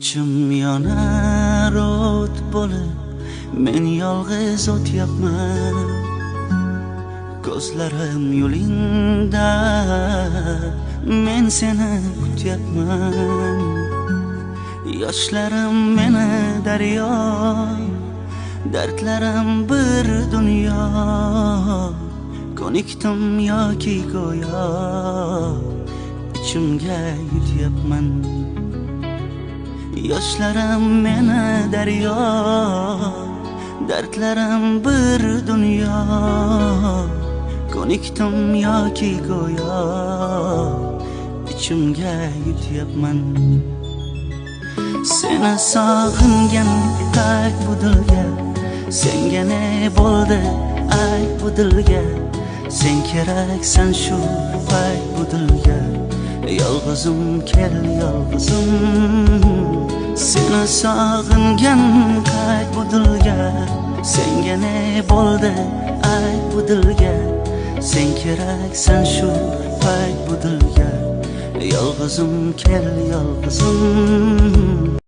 İçim yonar o't bo'lib, men yolg'iz o'tyapman. Ko'zlarim yo'lingda, men seni kutyapman. Yoshlarim meni daryo, dardlarim bir dunyo. Ko'nikdim yoki go'yo, ichimga yutyapman. Yoshlarim meni daryo, dardlarim bir dunyo. Ko'nikdim yoki go'yo, ichimga yutyapman. Seni sog'ingan ayt bu dilga, senga ne bo'ldi ayt bu dilga. Sen keraksan shu payt bu dilga. Yolg'izim kel yolg'izim, seni sog'ingan ayt bu dilga. Senga ne bo'ldi ayt bu dilga. Sen keraksan shu payt bu dilga. Yolg'izim kel yolg'izim.